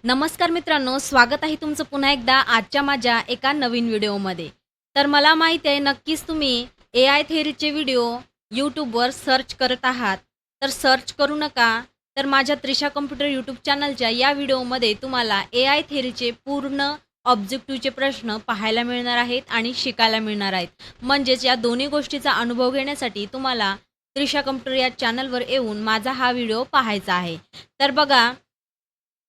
नमस्कार मित्रांनो, स्वागत आहे तुमचं पुन्हा एकदा आजच्या माझ्या एका नवीन व्हिडिओमध्ये. तर मला माहीत आहे नक्कीच तुम्ही एआय थेअरीचे व्हिडिओ यूट्यूबवर सर्च करत आहात. तर सर्च करू नका. तर माझ्या त्रिशा कॉम्प्युटर यूट्यूब चॅनलच्या या व्हिडिओमध्ये तुम्हाला एआय थेअरीचे पूर्ण ऑब्जेक्टिव्हचे प्रश्न पाहायला मिळणार आहेत आणि शिकायला मिळणार आहेत. म्हणजेच या दोन्ही गोष्टीचा अनुभव घेण्यासाठी तुम्हाला त्रिशा कॉम्प्युटर या चॅनलवर येऊन माझा हा व्हिडिओ पाहायचा आहे. तर बघा,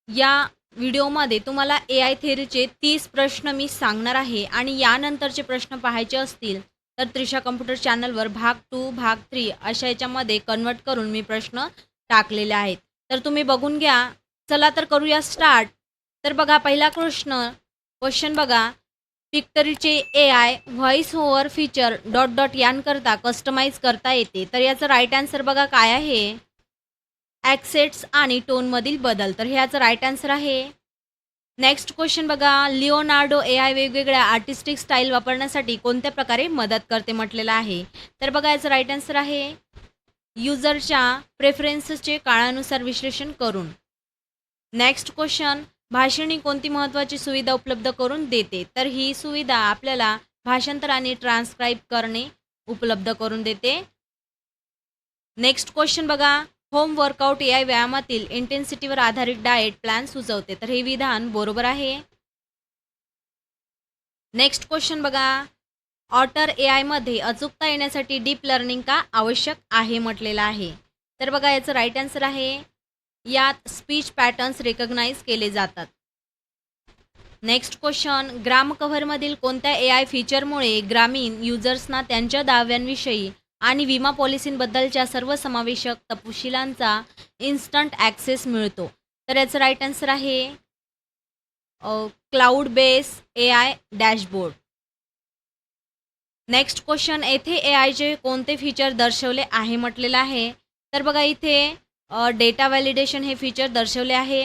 या व्हिडिओमध्ये तुम्हाला एआय थेअरीचे 30 प्रश्न मी सांगणार आहे आणि यानंतरचे प्रश्न पाहायचे असतील तर त्रिशा कॉम्प्युटर चॅनलवर भाग 2, भाग 3 अशा याच्यामध्ये कन्वर्ट करून मी प्रश्न टाकलेले आहेत. तर तुम्ही बघून घ्या. चला तर करूया स्टार्ट. तर बघा, पहिला क्वेश्चन बघा. पिक्टरीचे AI voice over feature dot dot यानकरता कस्टमाइज करता येते. तर याचं राईट आन्सर बघा काय आहे? ॲक्सेंट्स आणि टोनमधील बदल. तर ह्याचं राईट आन्सर आहे. नेक्स्ट क्वेश्चन बघा. लिओनार्डो एआय वेगवेगळ्या आर्टिस्टिक स्टाईल वापरण्यासाठी कोणत्या प्रकारे मदत करते म्हटलेलं आहे. तर बघा याचं राईट आन्सर आहे युजरच्या प्रेफरन्सचे काळानुसार विश्लेषण करून. Next question. भाषणी कोणती महत्त्वाची सुविधा उपलब्ध करून देते. तर ही सुविधा आपल्याला भाषांतर आणि ट्रान्स्क्राईब करणे उपलब्ध करून देते. नेक्स्ट क्वेश्चन बघा. होम वर्कआउट एआय व्यायामातील इंटेन्सिटीवर आधारित डाएट प्लॅन सुचवते. तर हे विधान बरोबर आहे. नेक्स्ट क्वेश्चन बघा. ऑटर एआयमध्ये अचूकता येण्यासाठी डीप लर्निंग का आवश्यक आहे म्हटलेलं आहे. तर बघा याचं राईट आन्सर आहे. यात स्पीच पॅटर्न्स रेकग्नाइज केले जातात. Next question. ग्राम कव्हरमधील कोणत्या एआय फीचरमुळे ग्रामीण युजर्सना त्यांच्या दाव्यांविषयी आणि विमा पॉलिसींबद्दलच्या सर्वसमावेशक तपशिलांचा इन्स्टंट ॲक्सेस मिळतो. तर याचं राईट आन्सर आहे cloud base AI dashboard. Next question. येथे एआयचे कोणते फीचर दर्शवले आहे म्हटलेलं आहे. तर बघा इथे डेटा व्हॅलिडेशन हे फीचर दर्शवले आहे.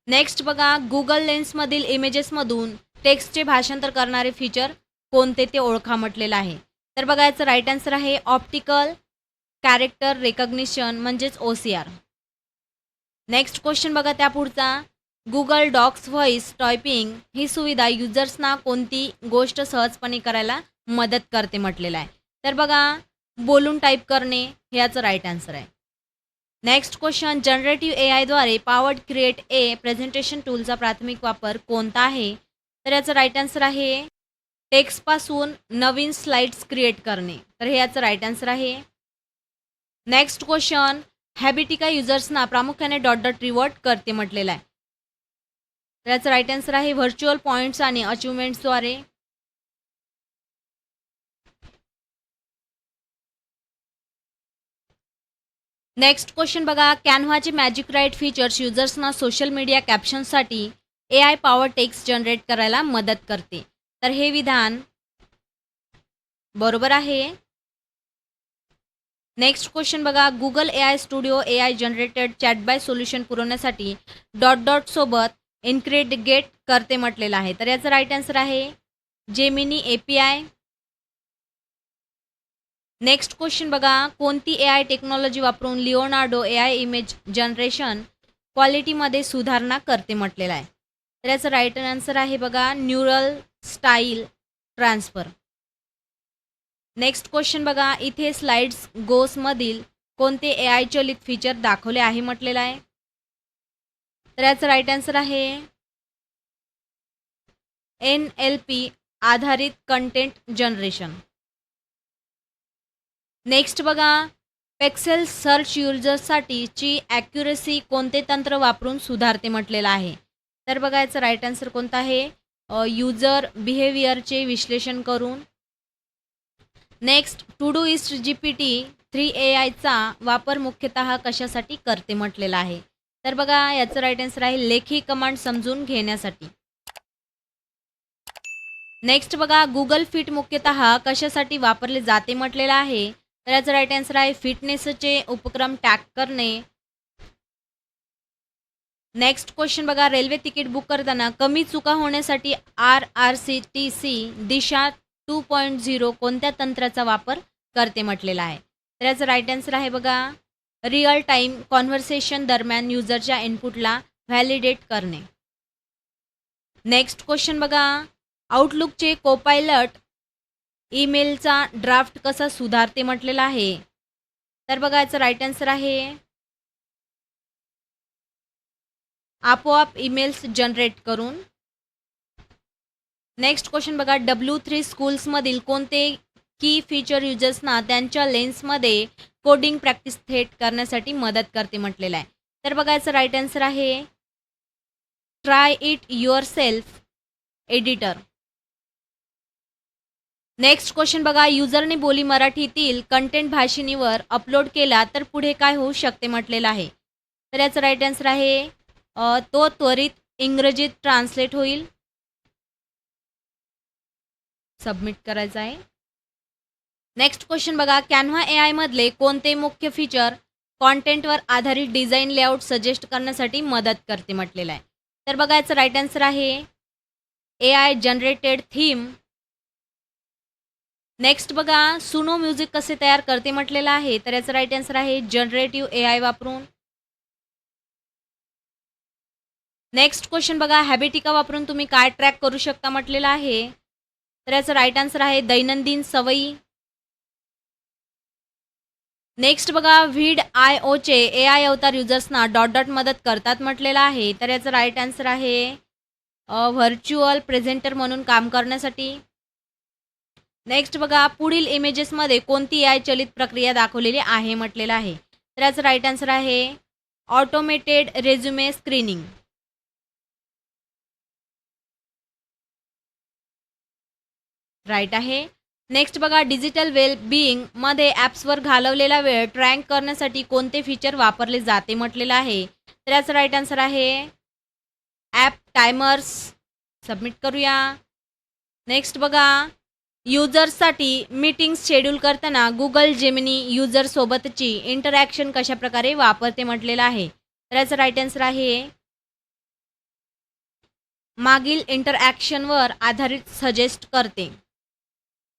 नेक्स्ट बघा. गुगल लेन्समधील इमेजेसमधून टेक्स्टचे भाषांतर करणारे फीचर कोणते ते ओळखा म्हटलेलं आहे. तर बघा याचं राईट आन्सर आहे ऑप्टिकल कॅरेक्टर रेकग्निशन म्हणजेच OCR. नेक्स्ट क्वेश्चन बघा त्या पुढचा. गुगल डॉक्स व्हॉइस टायपिंग ही सुविधा युजर्सना कोणती गोष्ट सहजपणे करायला मदत करते म्हटलेलं आहे. तर बघा बोलून टाईप करणे हे याचं राईट आन्सर आहे. Next question. जनरेटिव्ह एआयद्वारे पॉवर्ड क्रिएट ए प्रेझेंटेशन टूलचा प्राथमिक वापर कोणता आहे. तर याचं राईट आन्सर आहे टेक्स्टपासून नवीन स्लाइड्स क्रिएट करणे. तर हे याचं राईट आन्सर आहे. Next question. हॅबिटिका युजर्सना प्रामुख्याने डॉट डॉट रिवॉर्ड करते म्हटलेलं आहे. तर याचं राईट आन्सर आहे व्हर्च्युअल पॉईंट्स आणि अचिव्हमेंट्सद्वारे. नेक्स्ट क्वेश्चन बघा. कॅनव्हाचे मॅजिक राईट फीचर्स युजर्सना सोशल मीडिया कॅप्शनसाठी एआय पॉवर टेक्स्ट जनरेट करायला मदत करते. तर हे विधान बरोबर आहे. नेक्स्ट क्वेश्चन बघा. Google AI studio AI generated chat bot solution पुरवण्यासाठी डॉट डॉट सोबत इन्क्रिगेट करते म्हटलेलं आहे. तर याचं राईट आन्सर आहे जेमिनी API. नेक्स्ट क्वेश्चन बघा. कोणती एआय टेक्नॉलॉजी वापरून लिओनार्डो एआय इमेज जनरेशन क्वालिटीमध्ये सुधारणा करते म्हटलेलं आहे. तर याचं राईट आन्सर आहे बघा neural style transfer. Next question बघा. इथे स्लाइड्स गोसमधील कोणते एआय चलित फीचर दाखवले आहे म्हटलेलं आहे. तर याचं राईट आन्सर आहे NLP आधारित कंटेंट जनरेशन. नेक्स्ट बघा. पेक्सेल सर्च युजर्ससाठीची ॲक्युरेसी कोणते तंत्र वापरून सुधारते म्हटलेलं आहे. तर बघा याचं राईट आन्सर कोणतं आहे युजर बिहेवियरचे विश्लेषण करून. नेक्स्ट. टूडूइस्ट GPT-3 AIचा वापर मुख्यतः कशासाठी करते म्हटलेला आहे. तर बघा याचं राईट आन्सर आहे लेखी कमांड समजून घेण्यासाठी. नेक्स्ट बघा. गुगल फिट मुख्यतः कशासाठी वापरले जाते म्हटलेलं आहे. तर याचं राईट आन्सर आहे फिटनेसचे उपक्रम टॅग करणे. नेक्स्ट क्वेश्चन बघा. रेल्वे तिकीट बुक करताना कमी चुका होण्यासाठी RRCTC दिशा 2.0 कोणत्या तंत्राचा वापर करते म्हटलेला आहे. तर याचं राईट आन्सर आहे बघा रिअल टाईम कॉन्व्हर्सेशन दरम्यान युजरच्या इनपुटला व्हॅलिडेट करणे. नेक्स्ट क्वेश्चन बघा, आउटलुकचे कोपायलट ईमेलचा ड्राफ्ट कसा सुधारते म्हटलेला आहे. तर बघा याचं राईट आन्सर आहे आपोआप ईमेल्स जनरेट करून. नेक्स्ट क्वेश्चन बघा, W3 स्कूल्समधील कोणते की फीचर युजर्सना त्यांच्या लेन्समध्ये कोडिंग प्रॅक्टिस थेट करण्यासाठी मदत करते म्हटलेलं आहे. तर बघा याचं राईट आन्सर आहे try it your self editor. Next question बघा, युजरने बोली मराठीतील कंटेंट भाषिणीवर अपलोड केला तर पुढे काय होऊ शकते म्हटलेलं आहे. तर याचं राईट आन्सर आहे तो त्वरित इंग्रजीत ट्रान्सलेट होईल. सबमिट करायचं आहे. नेक्स्ट क्वेश्चन बघा, कॅनव्हा AI मधले कोणते मुख्य फीचर कॉन्टेंटवर आधारित डिझाईन लेआउट सजेस्ट करण्यासाठी मदत करते म्हटलेलं आहे. तर बघा याचं राईट आन्सर आहे AI जनरेटेड थीम. नेक्स्ट बघा, सुनो म्युझिक कसे तयार करते म्हटलेलं आहे. तर याचं राईट आन्सर आहे जनरेटिव्ह AI वापरून. नेक्स्ट क्वेश्चन बघा, हॅबिटिका वापरून तुम्ही काय ट्रॅक करू शकता म्हटलेलं आहे. तर याचं राईट आन्सर आहे दैनंदिन सवयी. नेक्स्ट बघा, VidIOचे AI अवतार युजर्सना डॉट डॉट मदत करतात म्हटलेलं आहे. तर याचं राईट आन्सर आहे व्हर्च्युअल प्रेझेंटर म्हणून काम करण्यासाठी. नेक्स्ट बघा, पुढील इमेजेसमध्ये कोणती AI चलित प्रक्रिया दाखवलेली आहे म्हटलेलं आहे. तर याचं राईट आन्सर आहे ऑटोमेटेड रेझ्युमे स्क्रीनिंग. राईट आहे. नेक्स्ट बघा, डिजिटल वेल बिईंगमध्ये ॲप्सवर घालवलेला वेळ ट्रॅक करण्यासाठी कोणते फीचर वापरले जाते म्हटलेलं आहे. तर याचं राईट आन्सर आहे ॲप टायमर्स. सबमिट करूया. नेक्स्ट बघा, युजर्ससाठी मीटिंग्स शेड्यूल करताना गुगल जेमिनी युजरसोबतची इंटरॅक्शन कशाप्रकारे वापरते म्हटलेलं आहे. तर याचं राईट आन्सर आहे मागील इंटरॅक्शनवर आधारित सजेस्ट करते.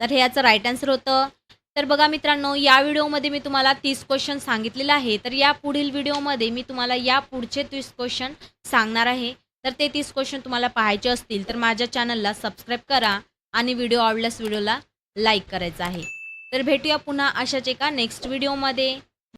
तर हे याचं राईट आन्सर होतं. तर बघा मित्रांनो, या व्हिडिओमध्ये मी तुम्हाला 30 क्वेश्चन सांगितलेलं आहे. तर या पुढील व्हिडिओमध्ये मी तुम्हाला या पुढचे 30 क्वेश्चन सांगणार आहे. तर ते 30 क्वेश्चन तुम्हाला पाहायचे असतील तर माझ्या चॅनलला सबस्क्राईब करा आणि व्हिडिओ आवडल्यास व्हिडिओला लाईक करायचा आहे. तर भेटूया पुन्हा अशाच एका नेक्स्ट व्हिडिओमध्ये.